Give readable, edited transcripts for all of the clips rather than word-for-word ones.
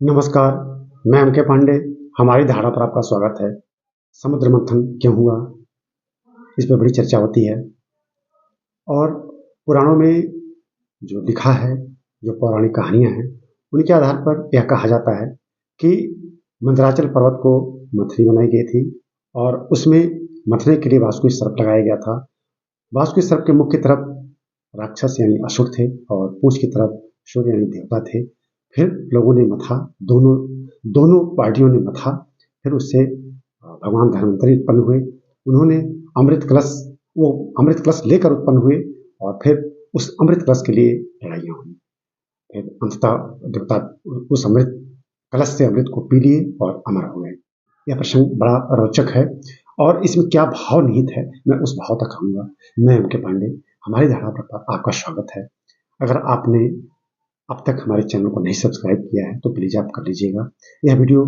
नमस्कार, मैं एम के पांडे। हमारी धारणा पर आपका स्वागत है। समुद्र मंथन क्यों हुआ, इस पर बड़ी चर्चा होती है और पुराणों में जो लिखा है, जो पौराणिक कहानियां हैं, उनके आधार पर यह कहा जाता है कि मंदराचल पर्वत को मथनी बनाई गई थी और उसमें मथने के लिए वासुकी सर्प लगाया गया था। वासुकी सर्प के मुख की तरफ राक्षस यानी असुर थे और पूंछ की तरफ सूर्य यानी देवता थे। फिर लोगों ने मथा, दोनों दोनों पार्टियों ने मथा। फिर उससे भगवान धन्वंतरि उत्पन्न हुए। उन्होंने अमृत कलश वो अमृत कलश लेकर उत्पन्न हुए और फिर उस अमृत कलश के लिए लड़ाइयाँ हुई। फिर अंततः देवता उस अमृत कलश से अमृत को पी लिए और अमर हो गए। यह प्रसंग बड़ा रोचक है और इसमें क्या भाव निहित है, मैं उस भाव तक आऊँगा। मैं एम के पांडे, हमारी धारणा पर आपका स्वागत है। अगर आपने अब तक हमारे चैनल को नहीं सब्सक्राइब किया है तो प्लीज़ आप कर लीजिएगा। यह वीडियो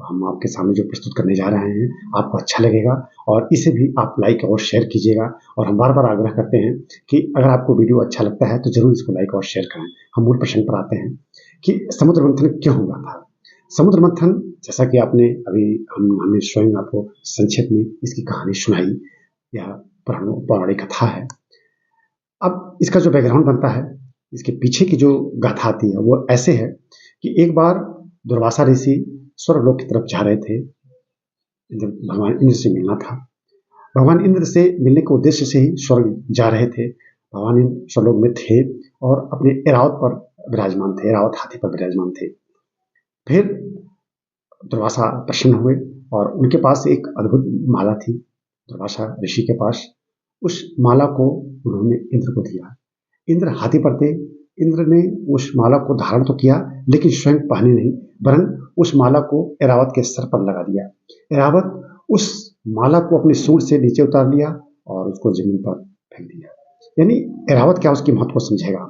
हम आपके सामने जो प्रस्तुत करने जा रहे हैं आपको अच्छा लगेगा और इसे भी आप लाइक और शेयर कीजिएगा। और हम बार बार आग्रह करते हैं कि अगर आपको वीडियो अच्छा लगता है तो ज़रूर इसको लाइक और शेयर करें। हम मूल प्रसंग पर आते हैं कि समुद्र मंथन क्यों हुआ था। समुद्र मंथन, जैसा कि आपने अभी हमने स्वयं आपको संक्षेप में इसकी कहानी सुनाई, यह पौराणिक कथा है। अब इसका जो बैकग्राउंड बनता है, इसके पीछे की जो गाथा आती है वो ऐसे है कि एक बार दुर्वासा ऋषि स्वर्गलोक की तरफ जा रहे थे। भगवान इंद्र से मिलना था। भगवान इंद्र से मिलने के उद्देश्य से ही स्वर्ग जा रहे थे। भगवान इंद्र स्वर्गलोक में थे और अपने ऐरावत पर विराजमान थे, ऐरावत हाथी पर विराजमान थे। फिर दुर्वासा प्रसन्न हुए और उनके पास एक अद्भुत माला थी दुर्वासा ऋषि के पास। उस माला को उन्होंने इंद्र को दिया। इंद्र हाथी पर थे। इंद्र ने उस माला को धारण तो किया लेकिन स्वयं पहने नहीं, वरन उस माला को ऐरावत के सर पर लगा दिया। ऐरावत उस माला को अपने सूंड से नीचे उतार लिया और उसको जमीन पर फेंक दिया। यानी ऐरावत क्या उसकी महत्व को समझेगा।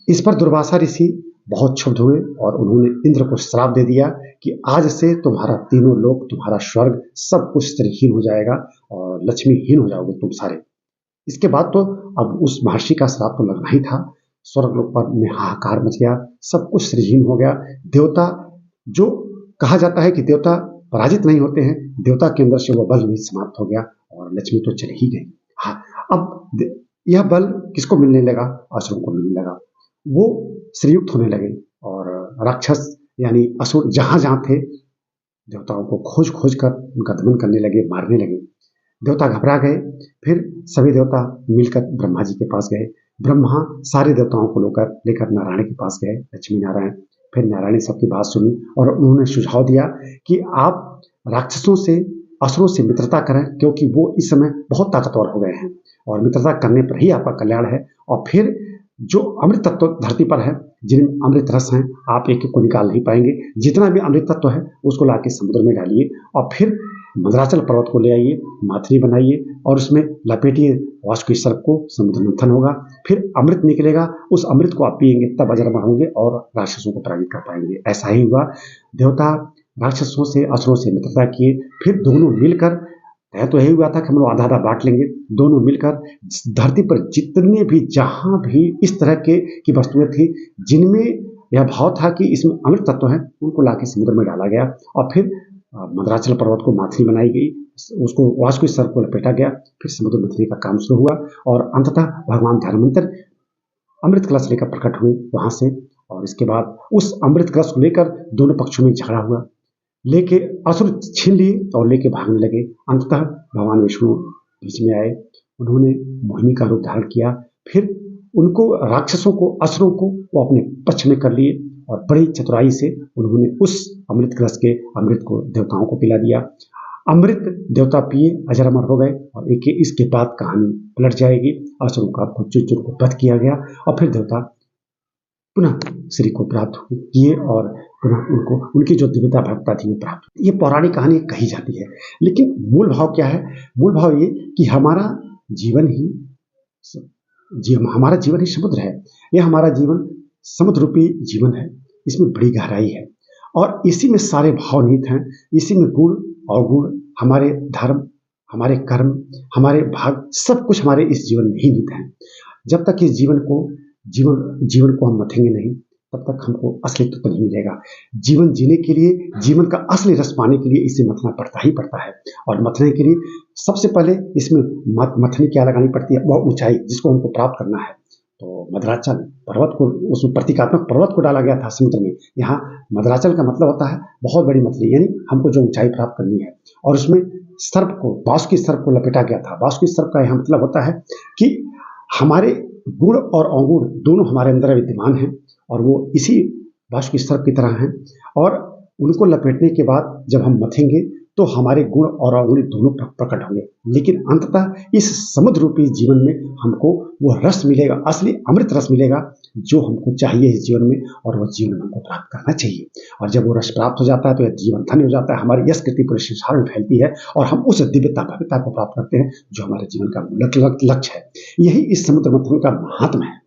इस पर दुर्वासा ऋषि बहुत क्षुब्ध हुए और उन्होंने इंद्र को श्राप दे दिया कि आज से तुम्हारा तीनों लोक, तुम्हारा स्वर्ग सब कुछ स्त्रीहीन हो जाएगा और लक्ष्मीहीन हो जाओगे तुम सारे। इसके बाद तो अब उस महर्षि का श्राप तो लगना ही था। स्वर्गलोक पर में हाहाकार मच गया, सब कुछ सृजहीन हो गया। देवता, जो कहा जाता है कि देवता पराजित नहीं होते हैं, देवता के अंदर से वो बल भी समाप्त हो गया और लक्ष्मी तो चली ही गई। हाँ, अब यह बल किसको मिलने लगा? असुरों को मिलने लगा। वो श्रीयुक्त होने लगे और राक्षस यानी असुर जहां जहां थे देवताओं को खोज खोज कर उनका दमन करने लगे, मारने लगे। देवता घबरा गए। फिर सभी देवता मिलकर ब्रह्मा जी के पास गए। ब्रह्मा सारे देवताओं को लेकर नारायण के पास गए, लक्ष्मी नारायण। फिर नारायण ने सबकी बात सुनी और उन्होंने सुझाव दिया कि आप राक्षसों से, असुरों से मित्रता करें, क्योंकि वो इस समय बहुत ताकतवर हो गए हैं और मित्रता करने पर ही आपका कल्याण है। और फिर जो अमृत तत्व धरती पर है, जिनमें अमृत रस हैं, आप एक एक को निकाल नहीं पाएंगे। जितना भी अमृत तत्व है उसको लाके समुद्र में डालिए और फिर मंदराचल पर्वत को ले आइए, माथनी बनाइए और उसमें लपेटिए वासुकी सर्प को। समुद्र मंथन होगा, फिर अमृत निकलेगा। उस अमृत को आप पिएंगे तब अजर होंगे और राक्षसों को पराजित कर पाएंगे। ऐसा ही हुआ। देवता राक्षसों से, असुरों से मित्रता किए। फिर दोनों मिलकर, तय तो यही हुआ था कि हम लोग आधा आधा बांट लेंगे। दोनों मिलकर धरती पर जितने भी, जहां भी इस तरह के की वस्तुएं थी जिनमें यह भाव था कि इसमें अमृत तत्व है, उनको लाके समुद्र में डाला गया और फिर मंदराचल पर्वत को माथनी बनाई गई, उसको वासुकी सर्प को लपेटा गया। फिर समुद्र मंथनी का काम शुरू हुआ और अंततः भगवान धन्वंतरि अमृत कलश लेकर प्रकट हुए वहां से। और इसके बाद उस अमृत कलश को लेकर दोनों पक्षों में झगड़ा हुआ। लेके असुर छीन लिए और लेके भागने लगे। अंततः भगवान विष्णु बीच में आए। उन्होंने मोहिनी का रूप धारण किया। फिर उनको, राक्षसों को, असुरों को वो अपने पक्ष में कर लिए और बड़ी चतुराई से उन्होंने उस अमृत कलश के अमृत को देवताओं को पिला दिया। अमृत देवता पिए, अजर अमर हो गए और एक इसके बाद कहानी पलट जाएगी। असुरों का चुर को वध किया गया और फिर देवता पुनः श्री को प्राप्त किए और पुनः उनको, उनकी जो दिव्यता भक्ता थी वो प्राप्त हुई। ये पौराणिक कहानी कही जाती है, लेकिन मूल भाव क्या है? मूल भाव ये कि हमारा जीवन ही समुद्र है। यह हमारा जीवन समुद्र रूपी जीवन है। इसमें बड़ी गहराई है और इसी में सारे भाव निहित हैं। इसी में गुण अवगुण, हमारे धर्म, हमारे कर्म, हमारे भाग, सब कुछ हमारे इस जीवन में ही निहित है। जब तक इस जीवन को हम मथेंगे नहीं, तब तक हमको असली तृप्त नहीं मिलेगा। जीवन जीने के लिए, जीवन का असली रस पाने के लिए इसे मथना पड़ता ही पड़ता है। और मथने के लिए सबसे पहले इसमें मथनी क्या लगानी पड़ती है, वह ऊंचाई जिसको हमको प्राप्त करना है। तो मद्राचल पर्वत को, उसमें प्रतीकात्मक पर्वत को डाला गया था समुद्र में। यहाँ मद्राचल का मतलब होता है बहुत बड़ी मछली, यानी हमको जो ऊंचाई प्राप्त करनी है। और उसमें सर्प को, बासुकी सर्प को लपेटा गया था। बासुकी सर्प का यह मतलब होता है कि हमारे गुण और अवगुण दोनों हमारे अंदर विद्यमान हैं और वो इसी बासुकी सर्प की तरह हैं। और उनको लपेटने के बाद जब हम मथेंगे तो हमारे गुण और अवगुण दोनों प्रकट होंगे। लेकिन अंततः इस समुद्र रूपी जीवन में हमको वह रस मिलेगा, असली अमृत रस मिलेगा जो हमको चाहिए इस जीवन में, और वह जीवन हमको प्राप्त करना चाहिए। और जब वो रस प्राप्त हो जाता है तो यह जीवन धन्य हो जाता है, हमारी यश कीर्ति पूरे संसार में फैलती है और हम उस दिव्यता भव्यता को प्राप्त करते हैं जो हमारे जीवन का लक्ष्य है। यही इस समुद्र मंथन का महात्म है।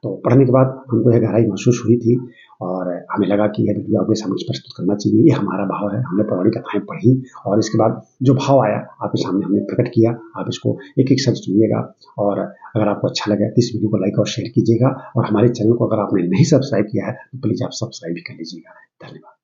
तो पढ़ने के बाद हमको यह गहराई महसूस हुई थी और हमें लगा कि यह वीडियो आपके सामने प्रस्तुत करना चाहिए। ये हमारा भाव है, हमने पौराणिक कथाएं पढ़ी और इसके बाद जो भाव आया आपके सामने हमने प्रकट किया। आप इसको एक एक शब्द सुनिएगा और अगर आपको अच्छा लगा तो इस वीडियो को लाइक और शेयर कीजिएगा। और हमारे चैनल को अगर आपने नहीं सब्सक्राइब किया है तो प्लीज़ आप सब्सक्राइब भी कर लीजिएगा। धन्यवाद।